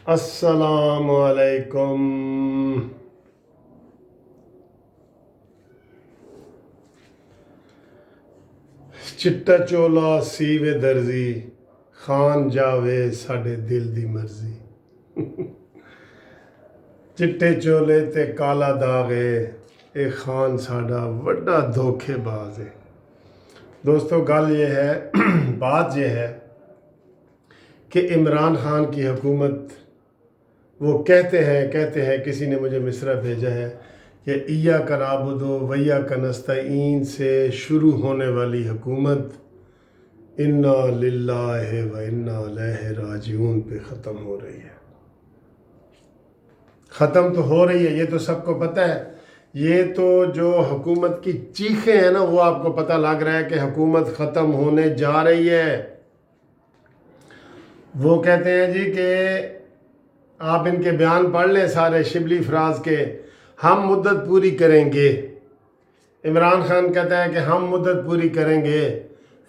السلام علیکم۔ چٹا چولا سیوے درزی، خان جاوے ساڈے دل دی مرضی۔ چٹے چولے تے کالا داغے، اے خان ساڈا وڈا دھوکھے باز ہے۔ دوستو گل یہ ہے بات یہ ہے کہ عمران خان کی حکومت، وہ کہتے ہیں کسی نے مجھے مصرع بھیجا ہے کہ ایاک نعبد و ایاک نستعین سے شروع ہونے والی حکومت انا للہ و انا الیہ راجعون پہ ختم ہو رہی ہے۔ ختم تو ہو رہی ہے، یہ تو سب کو پتہ ہے۔ یہ تو جو حکومت کی چیخیں ہیں نا، وہ آپ کو پتہ لگ رہا ہے کہ حکومت ختم ہونے جا رہی ہے۔ وہ کہتے ہیں جی کہ آپ ان کے بیان پڑھ لیں سارے شبلی فراز کے، ہم مدت پوری کریں گے۔ عمران خان کہتا ہے کہ ہم مدت پوری کریں گے،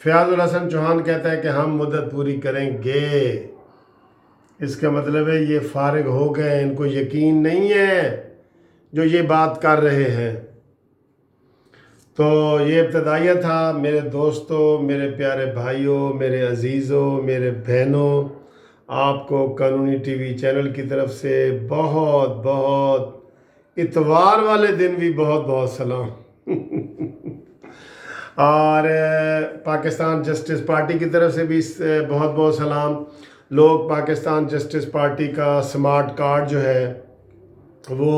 فیاض الحسن چوہان کہتا ہے کہ ہم مدت پوری کریں گے۔ اس کا مطلب ہے یہ فارغ ہو گئے، ان کو یقین نہیں ہے جو یہ بات کر رہے ہیں۔ تو یہ ابتدائیہ تھا میرے دوستوں، میرے پیارے بھائیوں، میرے عزیزوں، میرے بہنوں، آپ کو قانونی ٹی وی چینل کی طرف سے بہت بہت، اتوار والے دن بھی بہت بہت سلام۔ اور پاکستان جسٹس پارٹی کی طرف سے بھی بہت بہت سلام۔ لوگ پاکستان جسٹس پارٹی کا سمارٹ کارڈ جو ہے وہ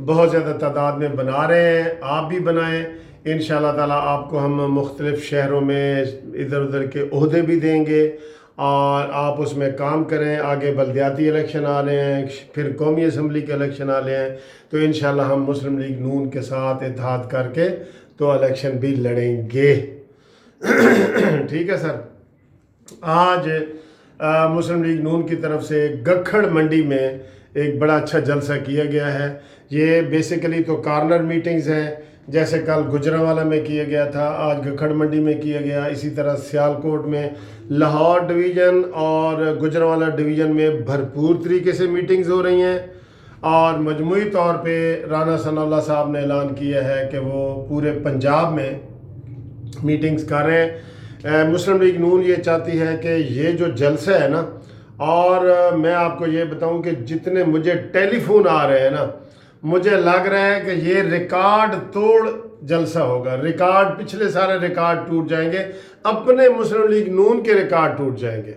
بہت زیادہ تعداد میں بنا رہے ہیں، آپ بھی بنائیں۔ انشاءاللہ تعالیٰ آپ کو ہم مختلف شہروں میں ادھر ادھر کے عہدے بھی دیں گے اور آپ اس میں کام کریں۔ آگے بلدیاتی الیکشن آ رہے ہیں، پھر قومی اسمبلی کے الیکشن آ رہے ہیں، تو انشاءاللہ ہم مسلم لیگ نون کے ساتھ اتحاد کر کے تو الیکشن بھی لڑیں گے۔ ٹھیک ہے سر۔ آج مسلم لیگ نون کی طرف سے گکھڑ منڈی میں ایک بڑا اچھا جلسہ کیا گیا ہے۔ یہ بیسیکلی تو کارنر میٹنگز ہیں، جیسے کل گجرانوالہ میں کیا گیا تھا، آج گکھڑ منڈی میں کیا گیا، اسی طرح سیالکوٹ میں، لاہور ڈویژن اور گجرانوالہ ڈویژن میں بھرپور طریقے سے میٹنگز ہو رہی ہیں۔ اور مجموعی طور پہ رانا ثناء اللہ صاحب نے اعلان کیا ہے کہ وہ پورے پنجاب میں میٹنگز کر رہے ہیں۔ مسلم لیگ نون یہ چاہتی ہے کہ یہ جو جلسہ ہے نا، اور میں آپ کو یہ بتاؤں کہ جتنے مجھے ٹیلی فون آ رہے ہیں نا، مجھے لگ رہا ہے کہ یہ ریکارڈ توڑ جلسہ ہوگا۔ ریکارڈ، پچھلے سارے ریکارڈ ٹوٹ جائیں گے، اپنے مسلم لیگ نون کے ریکارڈ ٹوٹ جائیں گے۔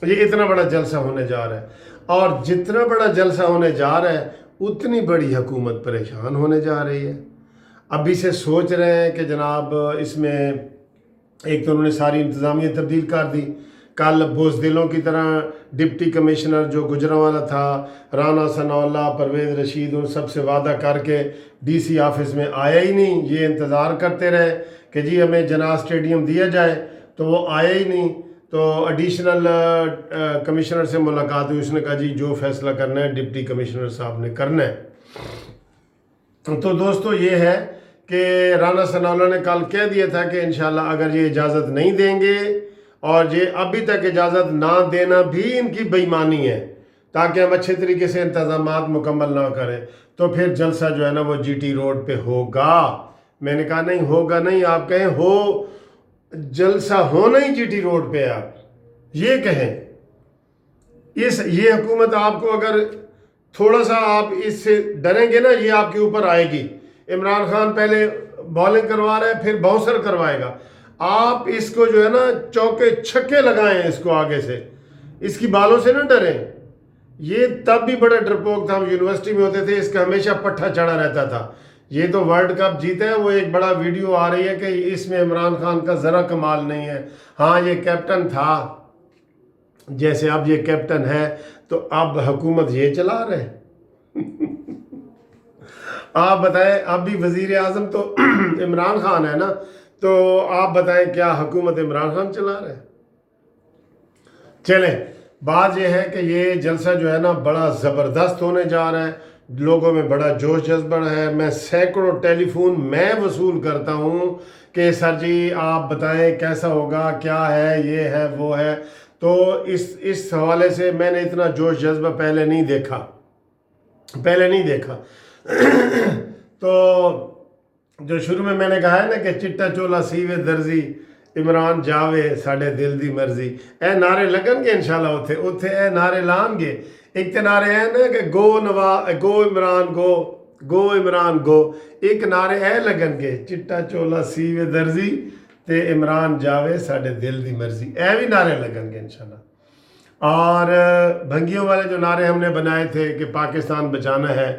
یہ اتنا بڑا جلسہ ہونے جا رہا ہے، اور جتنا بڑا جلسہ ہونے جا رہا ہے اتنی بڑی حکومت پریشان ہونے جا رہی ہے۔ ابھی سے سوچ رہے ہیں کہ جناب اس میں ایک تو انہوں نے ساری انتظامیہ تبدیل کر دی۔ کل بزدلوں کی طرح ڈپٹی کمشنر جو گجرانوالہ تھا، رانا ثناء اللہ، پرویز رشید، ان سب سے وعدہ کر کے ڈی سی آفس میں آیا ہی نہیں۔ یہ انتظار کرتے رہے کہ جی ہمیں جناح اسٹیڈیم دیا جائے، تو وہ آیا ہی نہیں۔ تو ایڈیشنل کمشنر سے ملاقات ہوئی، اس نے کہا جی جو فیصلہ کرنا ہے ڈپٹی کمشنر صاحب نے کرنا ہے۔ تو دوستو یہ ہے کہ رانا ثناء اللہ نے کل کہہ دیا تھا کہ انشاءاللہ اگر یہ اجازت نہیں دیں گے، اور یہ ابھی تک اجازت نہ دینا بھی ان کی بے ایمانی ہے، تاکہ ہم اچھے طریقے سے انتظامات مکمل نہ کریں، تو پھر جلسہ جو ہے نا وہ جی ٹی روڈ پہ ہوگا۔ میں نے کہا نہیں ہوگا نہیں، آپ کہیں ہو، جلسہ ہونا ہی جی ٹی روڈ پہ، آپ یہ کہیں۔ یہ حکومت آپ کو اگر تھوڑا سا آپ اس سے ڈریں گے نا، یہ آپ کے اوپر آئے گی۔ عمران خان پہلے بالنگ کروا رہا ہے، پھر باؤنسر کروائے گا۔ آپ اس کو جو ہے نا چوکے چھکے لگائیں، اس کو آگے سے، اس کی بالوں سے نہ ڈریں۔ یہ تب بھی بڑا ڈرپوک تھا، ہم یونیورسٹی میں ہوتے تھے، اس کا ہمیشہ پٹھا چڑھا رہتا تھا۔ یہ تو ورلڈ کپ جیتا ہے، وہ ایک بڑا ویڈیو آ رہی ہے کہ اس میں عمران خان کا ذرا کمال نہیں ہے۔ ہاں یہ کیپٹن تھا، جیسے اب یہ کیپٹن ہے تو اب حکومت یہ چلا رہے ہیں۔ آپ بتائیں، اب بھی وزیر اعظم تو عمران خان ہے نا، تو آپ بتائیں کیا حکومت عمران خان چلا رہے ہیں؟ چلیں، بات یہ ہے کہ یہ جلسہ جو ہے نا بڑا زبردست ہونے جا رہا ہے، لوگوں میں بڑا جوش جذبہ ہے۔ میں سینکڑوں ٹیلی فون میں وصول کرتا ہوں کہ سر جی آپ بتائیں کیسا ہوگا، کیا ہے، یہ ہے وہ ہے۔ تو اس حوالے سے میں نے اتنا جوش جذبہ پہلے نہیں دیکھا تو جو شروع میں نے کہا ہے نا کہ چٹا چولا سیوے درزی عمران جاوے ساڈے دل دی مرضی، اے نعرے لگن گے انشاءاللہ اوتھے اے نعرے لان گے۔ ایک تے نعرے ہیں نا کہ گو عمران گو، ایک نعرے اے لگن گے چٹا چولا سیوے درزی تے عمران جاوے ساڈے دل دی مرضی، اے بھی نعرے لگن گے انشاءاللہ۔ اور بھنگیوں والے جو نعرے ہم نے بنائے تھے کہ پاکستان بچانا ہے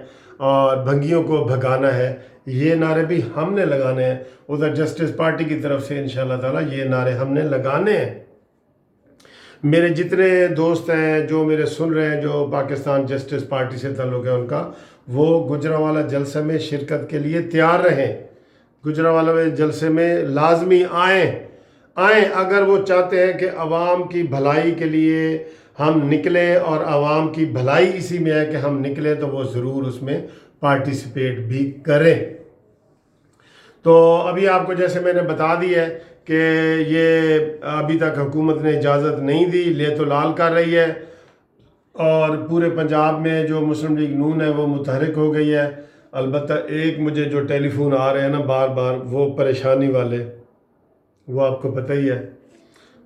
اور بھنگیوں کو بھگانا ہے، یہ نعرے بھی ہم نے لگانے ہیں ادھر جسٹس پارٹی کی طرف سے انشاءاللہ تعالیٰ، یہ نعرے ہم نے لگانے ہیں۔ میرے جتنے دوست ہیں جو میرے سن رہے ہیں جو پاکستان جسٹس پارٹی سے تعلق ہے ان کا، وہ گجرانوالہ جلسے میں شرکت کے لیے تیار رہیں، گجرانوالہ جلسے میں لازمی آئیں اگر وہ چاہتے ہیں کہ عوام کی بھلائی کے لیے ہم نکلیں اور عوام کی بھلائی اسی میں ہے کہ ہم نکلیں، تو وہ ضرور اس میں پارٹیسپیٹ بھی کریں۔ تو ابھی آپ کو جیسے میں نے بتا دی ہے کہ یہ ابھی تک حکومت نے اجازت نہیں دی، لے تو لال کر رہی ہے، اور پورے پنجاب میں جو مسلم لیگ نون ہے وہ متحرک ہو گئی ہے۔ البتہ ایک مجھے جو ٹیلی فون آ رہے ہیں نا بار بار، وہ پریشانی والے، وہ آپ کو پتہ ہی ہے،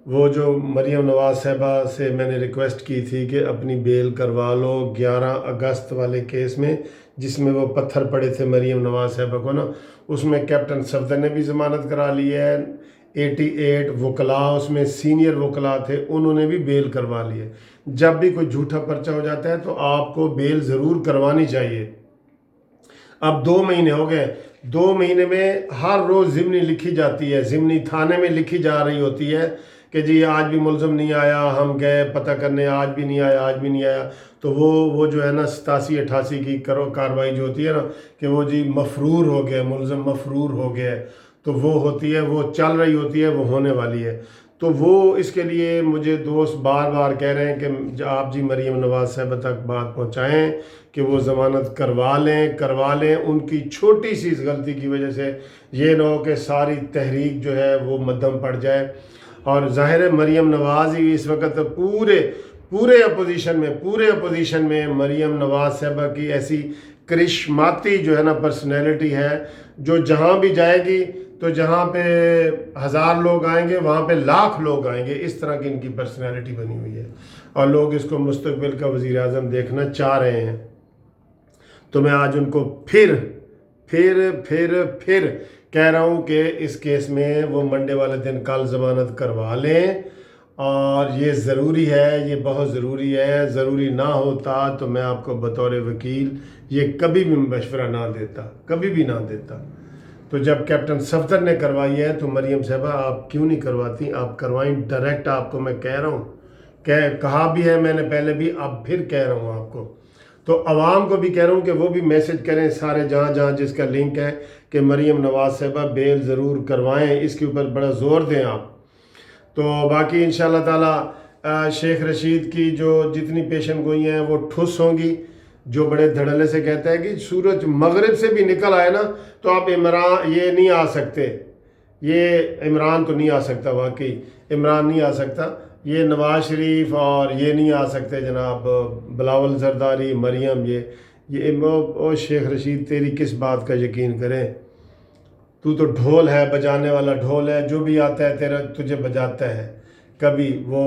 وہ جو مریم نواز صاحبہ سے میں نے ریکویسٹ کی تھی کہ اپنی بیل کروا لو 11 اگست والے کیس میں، جس میں وہ پتھر پڑے تھے مریم نواز صاحبہ کو نا، اس میں کیپٹن صفدر نے بھی ضمانت کرا لی ہے، 88 وکلاء اس میں سینئر وکلاء تھے انہوں نے بھی بیل کروا لی ہے۔ جب بھی کوئی جھوٹا پرچہ ہو جاتا ہے تو آپ کو بیل ضرور کروانی چاہیے۔ اب 2 مہینے ہو گئے، 2 مہینے میں ہر روز ضمنی لکھی جاتی ہے، ضمنی تھانے میں لکھی جا رہی ہوتی ہے کہ جی آج بھی ملزم نہیں آیا، ہم گئے پتہ کرنے، آج بھی نہیں آیا، تو وہ جو ہے نا 87-88 کی کارروائی جو ہوتی ہے نا کہ وہ جی مفرور ہو گیا، ملزم مفرور ہو گیا، تو وہ ہوتی ہے، وہ چل رہی ہوتی ہے، وہ ہونے والی ہے۔ تو وہ اس کے لیے مجھے دوست بار بار کہہ رہے ہیں کہ آپ جی مریم نواز صاحبہ تک بات پہنچائیں کہ وہ ضمانت کروا لیں، ان کی چھوٹی سی اس غلطی کی وجہ سے یہ نہ ہو کہ ساری تحریک جو ہے وہ مدھم پڑ جائے۔ اور ظاہر ہے مریم نواز ہی اس وقت پورے اپوزیشن میں مریم نواز صاحبہ کی ایسی کرشماتی جو ہے نا پرسنالٹی ہے، جو جہاں بھی جائے گی تو جہاں پہ 1000 لوگ آئیں گے وہاں پہ 1,00,000 لوگ آئیں گے، اس طرح کی ان کی پرسنالٹی بنی ہوئی ہے، اور لوگ اس کو مستقبل کا وزیر اعظم دیکھنا چاہ رہے ہیں۔ تو میں آج ان کو پھر کہہ رہا ہوں کہ اس کیس میں وہ منڈے والے دن کل ضمانت کروا لیں، اور یہ ضروری ہے، یہ بہت ضروری ہے۔ ضروری نہ ہوتا تو میں آپ کو بطور وکیل یہ کبھی بھی مشورہ کبھی بھی نہ دیتا۔ تو جب کیپٹن صفدر نے کروائی ہے تو مریم صاحبہ آپ کیوں نہیں کرواتی؟ آپ کروائیں ڈائریکٹ، آپ کو میں کہہ رہا ہوں، کہا بھی ہے میں نے پہلے بھی، اب پھر کہہ رہا ہوں آپ کو۔ تو عوام کو بھی کہہ رہا ہوں کہ وہ بھی میسج کریں سارے جہاں جس کا لنک ہے کہ مریم نواز صاحبہ بیل ضرور کروائیں، اس کے اوپر بڑا زور دیں آپ۔ تو باقی انشاءاللہ تعالیٰ شیخ رشید کی جو جتنی پیشن گوئی ہیں وہ ٹھس ہوں گی، جو بڑے دھڑلے سے کہتا ہے کہ سورج مغرب سے بھی نکل آئے نا تو آپ عمران یہ نہیں آ سکتے، یہ عمران تو نہیں آ سکتا، واقعی عمران نہیں آ سکتا، یہ نواز شریف اور یہ نہیں آ سکتے جناب بلاول زرداری، مریم، یہ شیخ رشید تیری کس بات کا یقین کریں؟ تو ڈھول ہے، بجانے والا ڈھول ہے، جو بھی آتا ہے تجھے بجاتا ہے۔ کبھی وہ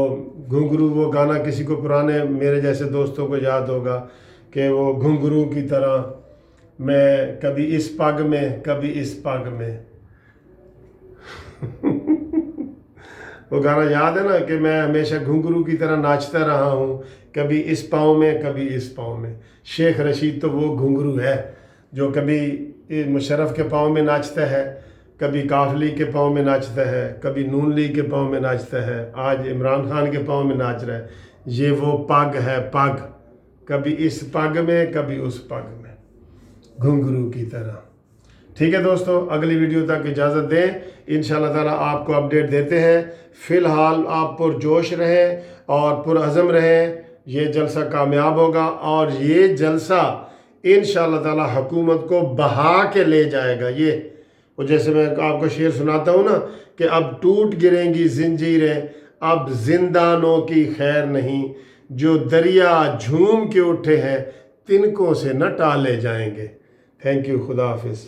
گھنگرو، وہ گانا کسی کو پرانے میرے جیسے دوستوں کو یاد ہوگا کہ وہ گھنگرو کی طرح میں کبھی اس پگ میں کبھی اس پگ میں وہ گانا یاد ہے نا کہ میں ہمیشہ گھنگرو کی طرح ناچتا رہا ہوں، کبھی اس پاؤں میں کبھی اس پاؤں میں۔ شیخ رشید تو وہ گھنگرو ہے جو کبھی مشرف کے پاؤں میں ناچتا ہے، کبھی کاف لیگ کے پاؤں میں ناچتا ہے، کبھی نون لیگ کے پاؤں میں ناچتا ہے، آج عمران خان کے پاؤں میں ناچ رہا ہے۔ یہ وہ پگ ہے، پگ، کبھی اس پگ میں کبھی اس پگ میں، گھنگرو کی طرح۔ ٹھیک ہے دوستو، اگلی ویڈیو تک اجازت دیں، انشاءاللہ تعالیٰ آپ کو اپڈیٹ دیتے ہیں۔ فی الحال آپ پرجوش رہیں اور پرعزم رہیں، یہ جلسہ کامیاب ہوگا، اور یہ جلسہ انشاءاللہ تعالیٰ حکومت کو بہا کے لے جائے گا۔ یہ وہ جیسے میں آپ کو شعر سناتا ہوں نا کہ اب ٹوٹ گریں گی زنجیریں، اب زندانوں کی خیر نہیں، جو دریا جھوم کے اٹھے ہیں تنکوں سے نہ ٹالے جائیں گے۔ تھینک یو، خدا حافظ۔